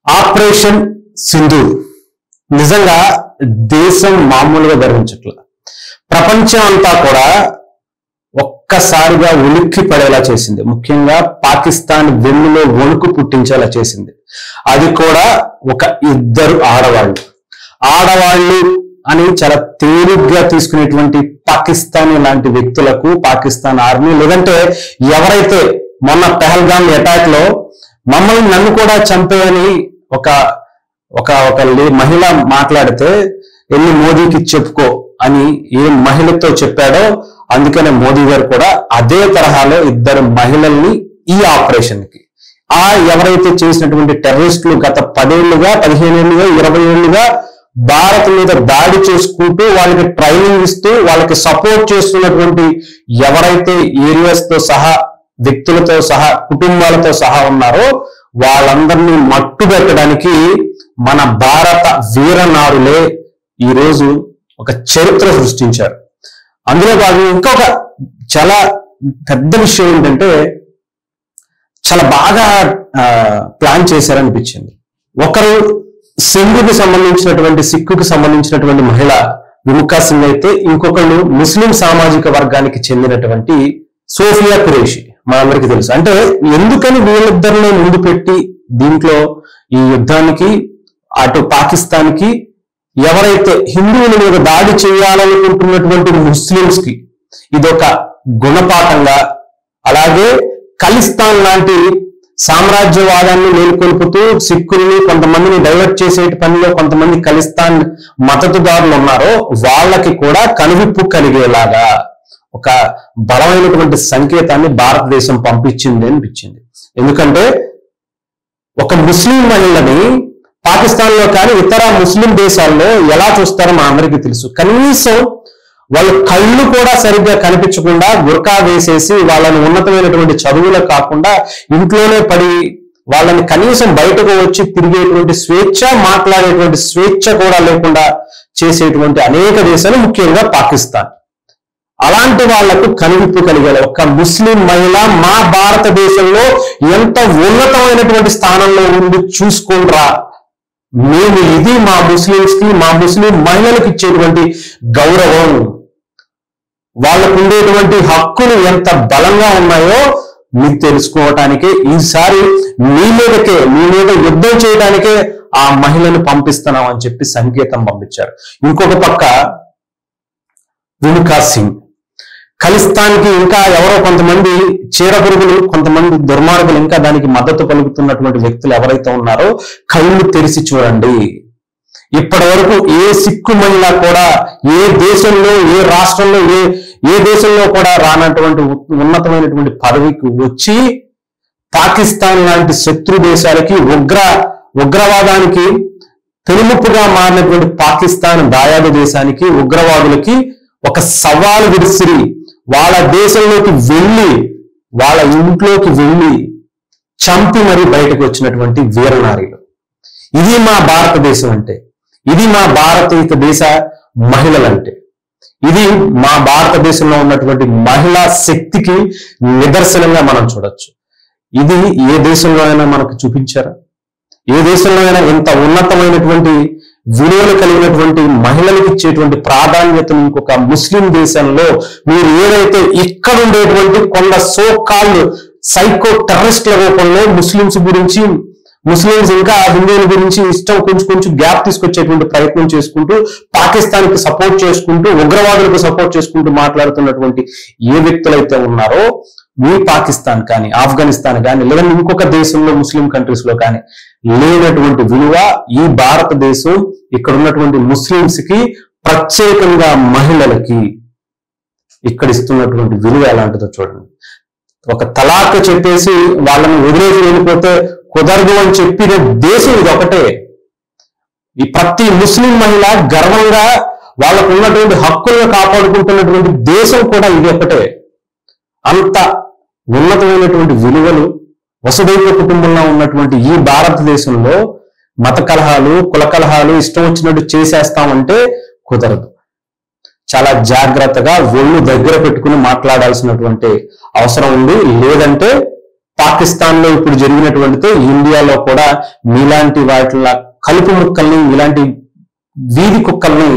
Operation Sindoor నిజంగా దేశం మామూలుగా గర్వించట్ల. ప్రపంచం అంతా కూడా ఒక్కసారిగా ఉలిక్కి పడేలా చేసింది. ముఖ్యంగా పాకిస్తాన్ వెన్నులో వణుకు పుట్టించేలా చేసింది. అది కూడా ఒక ఇద్దరు ఆడవాళ్ళు అని చాలా తేలిగ్గా తీసుకునేటువంటి పాకిస్తాన్ లాంటి వ్యక్తులకు పాకిస్తాన్ ఆర్మీ లేదంటే ఎవరైతే మొన్న పెహల్గామ్ అటాక్ లో నన్ను కూడా చంపేయని ఒక ఒక ఒక మహిళ మాట్లాడితే వెళ్ళి మోదీకి చెప్పుకో అని ఏ మహిళతో చెప్పాడో, అందుకనే మోదీ గారు కూడా అదే తరహాలో ఇద్దరు మహిళల్ని ఈ ఆపరేషన్ కి ఎవరైతే చేసినటువంటి టెర్రరిస్టులు గత 10 ఏళ్లుగా 15 ఏళ్లుగా 20 ఏళ్లుగా భారత్ మీద దాడి చేసుకుంటూ వాళ్ళకి ట్రైనింగ్ ఇస్తూ వాళ్ళకి సపోర్ట్ చేస్తున్నటువంటి ఎవరైతే ఏరియాస్ తో సహా వ్యక్తులతో సహా కుటుంబాలతో సహా ఉన్నారో వాళ్ళందరినీ మట్టుబెట్టడానికి మన భారత వీరనారులే ఈరోజు ఒక చరిత్ర సృష్టించారు. అందులో భాగంగా ఇంకొక చాలా పెద్ద విషయం ఏంటంటే చాలా బాగా ప్లాన్ చేశారనిపించింది. ఒకరు సింధుకు సంబంధించినటువంటి సిక్కుకు సంబంధించినటువంటి మహిళ విముఖా సింగ్ అయితే, ఇంకొకళ్ళు ముస్లిం సామాజిక వర్గానికి చెందినటువంటి సోఫియా ఖురేషి మనందరికీ తెలుసు. అంటే ఎందుకని వీళ్ళిద్దరిని ముందు పెట్టి దీంట్లో ఈ యుద్ధానికి అటు పాకిస్తాన్ కి ఎవరైతే హిందువుల మీద దాడి చేయాలనుకుంటున్నటువంటి ముస్లింస్ కి ఇదొక గుణపాఠంగా, అలాగే ఖలిస్తాన్ లాంటి సామ్రాజ్యవాదాన్ని మేల్కొల్పుతూ సిక్కుల్ని కొంతమందిని డైవర్ట్ చేసే పనిలో కొంతమంది ఖలిస్తాన్ మద్దతుదారులు ఉన్నారో వాళ్ళకి కూడా కనువిప్పు కలిగేలాగా ఒక బలమైనటువంటి సంకేతాన్ని భారతదేశం పంపించింది అనిపించింది. ఎందుకంటే ఒక ముస్లిం మహిళని పాకిస్తాన్ లో కానీ ఇతర ముస్లిం దేశాల్లో ఎలా చూస్తారో మా అందరికీ తెలుసు. కనీసం వాళ్ళ కళ్ళు కూడా సరిగ్గా కనిపించకుండా గుర్కా వేసేసి వాళ్ళని ఉన్నతమైనటువంటి చదువులు కాకుండా ఇంట్లోనే పడి వాళ్ళని కనీసం బయటకు వచ్చి తిరిగేటువంటి స్వేచ్ఛ, మాట్లాడేటువంటి స్వేచ్ఛ కూడా లేకుండా చేసేటువంటి అనేక దేశాలు, ముఖ్యంగా పాకిస్తాన్. అలాంటి వాళ్లకు కనువిప్పు కలిగేలా ఒక ముస్లిం మహిళ మా భారతదేశంలో ఎంత ఉన్నతమైనటువంటి స్థానంలో ఉంది చూసుకోండిరా, మేము ఇది మా ముస్లింస్ కి మా ముస్లిం మహిళలకు ఇచ్చేటువంటి గౌరవం, వాళ్ళకు ఉండేటువంటి హక్కులు ఎంత బలంగా ఉన్నాయో మీకు తెలుసుకోవటానికే ఈసారి మీ మీద యుద్ధం చేయడానికే ఆ మహిళను పంపిస్తున్నాం అని చెప్పి సంకేతం పంపించారు. ఇంకొక పక్క విముఖా సింగ్ ఖలిస్తాన్కి ఇంకా ఎవరో కొంతమంది చీడపురుగులు, కొంతమంది దుర్మార్గులు ఇంకా దానికి మద్దతు పలుకుతున్నటువంటి వ్యక్తులు ఎవరైతే ఉన్నారో కళ్ళు తెరిచి చూడండి. ఇప్పటి వరకు ఏ సిక్కు మహిళ కూడా ఏ దేశంలో, ఏ రాష్ట్రంలో, ఏ దేశంలో కూడా రానటువంటి ఉన్నతమైనటువంటి పదవికి వచ్చి పాకిస్తాన్ లాంటి శత్రు దేశాలకి ఉగ్రవాదానికి పెనుముప్పుగా మారినటువంటి పాకిస్తాన్ దాయాది దేశానికి ఉగ్రవాదులకి ఒక సవాలు విసిరి వాళ్ళ దేశంలోకి వెళ్ళి వాళ్ళ ఇంట్లోకి వెళ్ళి చంపి మరి బయటకు వచ్చినటువంటి వీరనారీలు. ఇది మా భారతదేశం అంటే, ఇది మా భారతీయ దేశ మహిళలంటే, ఇది మా భారతదేశంలో ఉన్నటువంటి మహిళా శక్తికి నిదర్శనంగా మనం చూడొచ్చు. ఇది ఏ దేశంలో అయినా మనకు చూపించారా? ఏ దేశంలో అయినా ఇంత ఉన్నతమైనటువంటి విలువలు కలిగినటువంటి మహిళలకు ఇచ్చేటువంటి ప్రాధాన్యతను ఇంకొక ముస్లిం దేశంలో మీరు ఏదైతే ఇక్కడ ఉండేటువంటి కొంత సోకాళ్ళు సైకో టెర్రరిస్టుల రూపంలో ముస్లింస్ ఇంకా హిందువుల గురించి ఇష్టం కొంచెం గ్యాప్ తీసుకొచ్చేటువంటి ప్రయత్నం చేసుకుంటూ పాకిస్తాన్ కి సపోర్ట్ చేసుకుంటూ ఉగ్రవాదులకు సపోర్ట్ చేసుకుంటూ మాట్లాడుతున్నటువంటి ఏ వ్యక్తులైతే ఉన్నారో మీ పాకిస్తాన్ కానీ ఆఫ్ఘనిస్తాన్ కానీ లేదంటే ఇంకొక దేశంలో ముస్లిం కంట్రీస్ లో కానీ లేనటువంటి విలువ ఈ భారతదేశం ఇక్కడ ఉన్నటువంటి ముస్లింస్ కి, ప్రత్యేకంగా మహిళలకి ఇక్కడ ఇస్తున్నటువంటి విలువ ఎలాంటిదో చూడండి. ఒక తలాక్ చెప్పేసి వాళ్ళని వదిలేసి వెళ్ళిపోతే కుదరదు అని చెప్పిన దేశం ఇది ఒకటే. ఈ ప్రతి ముస్లిం మహిళ గర్వంగా వాళ్ళకు ఉన్నటువంటి హక్కులను కాపాడుకుంటున్నటువంటి దేశం కూడా ఇది ఒకటే. అంత ఉన్నతమైనటువంటి విలువలు వసుదైవ కుటుంబంలో ఉన్నటువంటి ఈ భారతదేశంలో మత కలహాలు, కుల కలహాలు ఇష్టం వచ్చినట్టు చేసేస్తామంటే కుదరదు. చాలా జాగ్రత్తగా ఒళ్ళు దగ్గర పెట్టుకుని మాట్లాడాల్సినటువంటి అవసరం ఉంది. లేదంటే పాకిస్తాన్ లో ఇప్పుడు జరిగినటువంటితో ఇండియాలో కూడా మీలాంటి వాటిల కలుపు ముక్కల్ని, ఇలాంటి వీధి కుక్కల్ని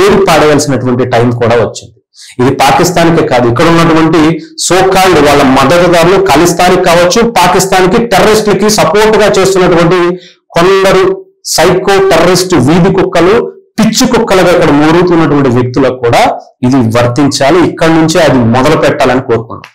ఏరి పాడవలసినటువంటి టైం కూడా వచ్చింది. ఇది పాకిస్తాన్కే కాదు, ఇక్కడ ఉన్నటువంటి సోకాల్డ్ వాళ్ళ మద్దతుదారులు ఖలిస్తానికి కావచ్చు, పాకిస్తాన్కి టెర్రరిస్టులకి సపోర్ట్ గా చేస్తున్నటువంటి కొందరు సైకో టెర్రరిస్ట్ వీధి కుక్కలు, పిచ్చి కుక్కలుగా ఇక్కడ మూరుతున్నటువంటి వ్యక్తులకు కూడా ఇది వర్తించాలి. ఇక్కడి నుంచే అది మొదలు పెట్టాలని కోరుకున్నాం.